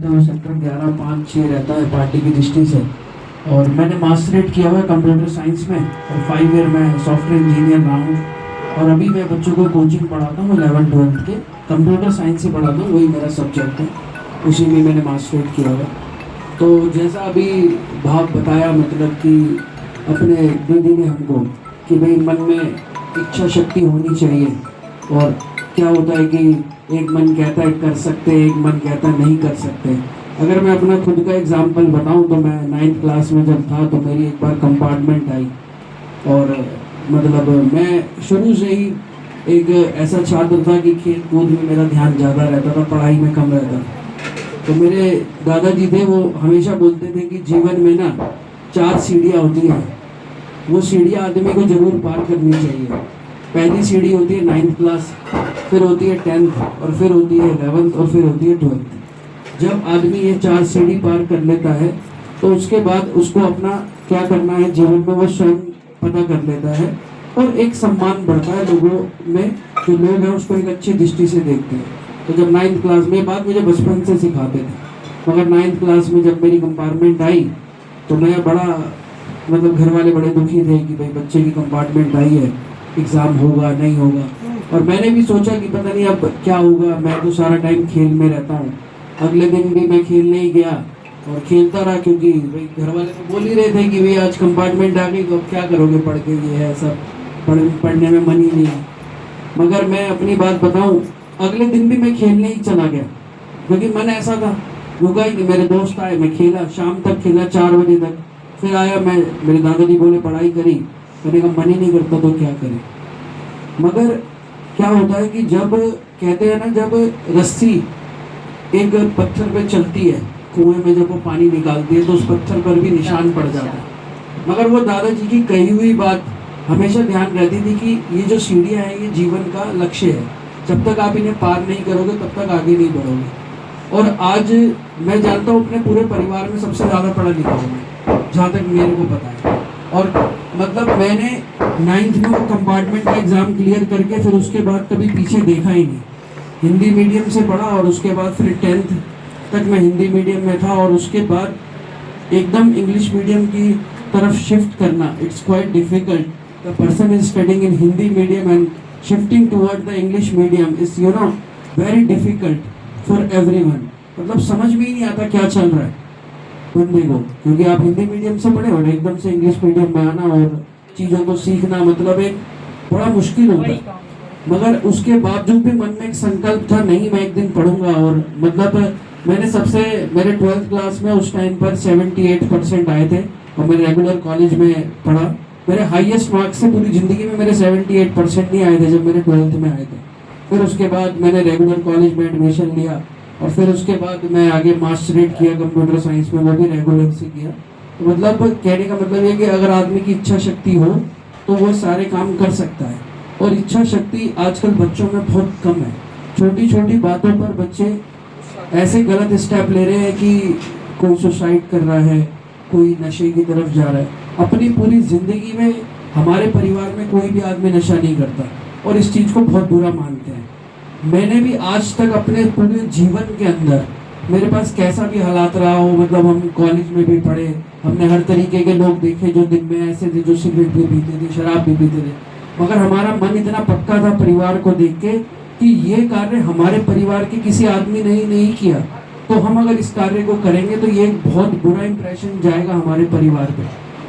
रहते हैं वो सेक्टर 11, 5, 6 रहता है पार्टी की दृष्टि से। और मैंने मास्टरेट किया हुआ है कंप्यूटर साइंस में और 5 ईयर मैं सॉफ्टवेयर इंजीनियर रहा हूँ। और अभी मैं बच्चों को कोचिंग पढ़ाता हूँ 11th 12th के, कंप्यूटर साइंस ही पढ़ाता हूँ, वही मेरा सब्जेक्ट है, उसी में मैंने मास्टरेट किया हुआ है। तो जैसा अभी भाव बताया, मतलब कि अपने दीदी ने हमको कि भाई मन में इच्छा शक्ति होनी चाहिए। और क्या होता है कि एक मन कहता है कर सकते, एक मन कहता है नहीं कर सकते। अगर मैं अपना खुद का एग्जाम्पल बताऊं तो मैं 9th क्लास में जब था तो मेरी एक बार कंपार्टमेंट आई। और मतलब मैं शुरू से ही एक ऐसा छात्र था कि खेल कूद में मेरा ध्यान ज़्यादा रहता था, पढ़ाई में कम रहता था। तो मेरे दादाजी थे, वो हमेशा बोलते थे कि जीवन में ना 4 सीढ़ियाँ होती हैं, वो सीढ़ियाँ आदमी को जरूर पार करनी चाहिए। पहली सीढ़ी होती है 9th क्लास, फिर होती है 10th, और फिर होती है 11th, और फिर होती है 12th। जब आदमी ये 4 सीढ़ी पार कर लेता है तो उसके बाद उसको अपना क्या करना है जीवन में वो स्वयं पता कर लेता है, और एक सम्मान बढ़ता है लोगों में, जो लोग हैं उसको एक अच्छी दृष्टि से देखते हैं। तो जब 9th क्लास में, बात मुझे बचपन से सिखाते थे, मगर 9th क्लास में जब मेरी कंपार्टमेंट आई तो मैं बड़ा, मतलब घर वाले बड़े दुखी थे कि भाई बच्चे की कंपार्टमेंट आई है, एग्ज़ाम होगा नहीं होगा। और मैंने भी सोचा कि पता नहीं अब क्या होगा, मैं तो सारा टाइम खेल में रहता हूँ। अगले दिन भी मैं खेलने ही गया और खेलता रहा, क्योंकि भाई घर वाले तो बोल ही रहे थे कि भाई आज कंपार्टमेंट आ गई तो अब क्या करोगे पढ़ के, ये है सब, पढ़ने में मन ही नहीं है। मगर मैं अपनी बात बताऊं, अगले दिन भी मैं खेलने ही चला गया, क्योंकि मन ऐसा था, रुका ही नहीं। मेरे दोस्त आए, मैं खेला, शाम तक खेला 4 बजे तक, फिर आया मैं, मेरे दादाजी बोले पढ़ाई करी, मैंने कहा मन ही नहीं करता तो क्या करें। मगर क्या होता है कि जब कहते हैं ना, जब रस्सी एक पत्थर पे चलती है, कुएं में जब वो पानी निकालती है तो उस पत्थर पर भी निशान पड़ जाता है। मगर वो दादाजी की कही हुई बात हमेशा ध्यान रहती थी कि ये जो सीढ़ियाँ हैं ये जीवन का लक्ष्य है, जब तक आप इन्हें पार नहीं करोगे तब तक आगे नहीं बढ़ोगे। और आज मैं जानता हूँ अपने पूरे परिवार में सबसे ज़्यादा पढ़ा लिखा हूँ मैं, जहाँ तक मेरे को पता है। और मतलब मैंने 9th में वो कंपार्टमेंट का एग्ज़ाम क्लियर करके फिर उसके बाद कभी पीछे देखा ही नहीं। हिंदी मीडियम से पढ़ा और उसके बाद फिर 10th तक मैं हिंदी मीडियम में था, और उसके बाद एकदम इंग्लिश मीडियम की तरफ शिफ्ट करना, it's quite difficult. The person is studying in Hindi medium and shifting toward the English medium is very difficult for everyone. मतलब समझ में ही नहीं आता क्या चल रहा है बंदे को, क्योंकि आप हिंदी मीडियम से पढ़े और एकदम से इंग्लिश मीडियम में आना और चीज़ों को सीखना, मतलब एक बड़ा मुश्किल होता है। मगर उसके बावजूद भी मन में एक संकल्प था, नहीं मैं एक दिन पढ़ूंगा। और मतलब मैंने मेरे 12th क्लास में उस टाइम पर 78% आए थे, और मैं रेगुलर कॉलेज में पढ़ा। मेरे हाईएस्ट मार्क्स से पूरी ज़िंदगी में मेरे 78% नहीं आए थे जब मेरे 12th में आए थे। फिर उसके बाद मैंने रेगुलर कॉलेज में एडमिशन लिया, और फिर उसके बाद मैं आगे मास्टरेट किया कंप्यूटर साइंस में, वो भी रेगुलर से किया। तो मतलब कहने का मतलब ये कि अगर आदमी की इच्छा शक्ति हो तो वो सारे काम कर सकता है। और इच्छा शक्ति आजकल बच्चों में बहुत कम है। छोटी छोटी बातों पर बच्चे ऐसे गलत स्टेप ले रहे हैं कि कोई सुसाइड कर रहा है, कोई नशे की तरफ जा रहा है। अपनी पूरी ज़िंदगी में हमारे परिवार में कोई भी आदमी नशा नहीं करता, और इस चीज़ को बहुत बुरा मानते हैं। मैंने भी आज तक अपने पूरे जीवन के अंदर, मेरे पास कैसा भी हालात रहा हो, मतलब हम कॉलेज में भी पढ़े, हमने हर तरीके के लोग देखे जो दिन में ऐसे थे जो सिगरेट भी पीते थे, शराब भी पीते थे, मगर हमारा मन इतना पक्का था परिवार को देख के कि ये कार्य हमारे परिवार के किसी आदमी ने ही नहीं किया, तो हम अगर इस कार्य को करेंगे तो ये एक बहुत बुरा इंप्रेशन जाएगा हमारे परिवार पे।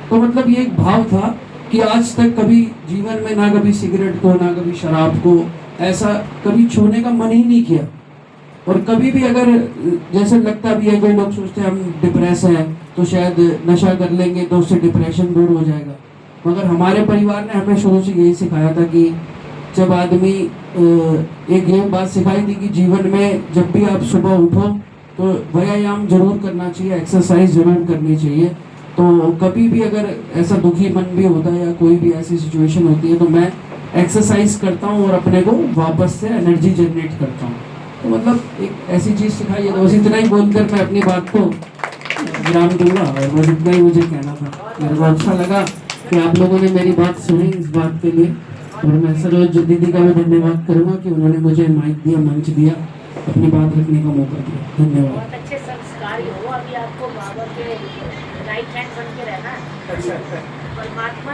तो मतलब ये एक भाव था कि आज तक कभी जीवन में ना कभी सिगरेट को, ना कभी शराब को ऐसा कभी छूने का मन ही नहीं किया। और कभी भी अगर जैसे लगता भी है, कोई लोग सोचते हैं हम डिप्रेस हैं तो शायद नशा कर लेंगे तो उससे डिप्रेशन दूर हो जाएगा, मगर हमारे परिवार ने हमें शुरू से यही सिखाया था कि जब आदमी एक ये बात सिखाई थी कि जीवन में जब भी आप सुबह उठो तो व्यायाम जरूर करना चाहिए, एक्सरसाइज जरूर करनी चाहिए। तो कभी भी अगर ऐसा दुखी मन भी होता है या कोई भी ऐसी सिचुएशन होती है तो मैं एक्सरसाइज करता हूँ और अपने को वापस से एनर्जी जनरेट करता हूँ। तो मतलब एक ऐसी चीज़ सिखाई है। तो बस इतना ही बोलकर मैं अपनी बात को विराम दूंगा, और बस इतना ही मुझे कहना था। मेरे को अच्छा लगा कि आप लोगों ने मेरी बात सुनी इस बात के लिए, और मैं सरोज दीदी का भी धन्यवाद करूँगा कि उन्होंने मुझे माइक दिया, मंच दिया। अपनी बात रखने का मौका दिया। धन्यवाद। बहुत अच्छे संस्कारी हो, अभी आपको बाबा के राइट हैंड बन के रहना है। परमात्मा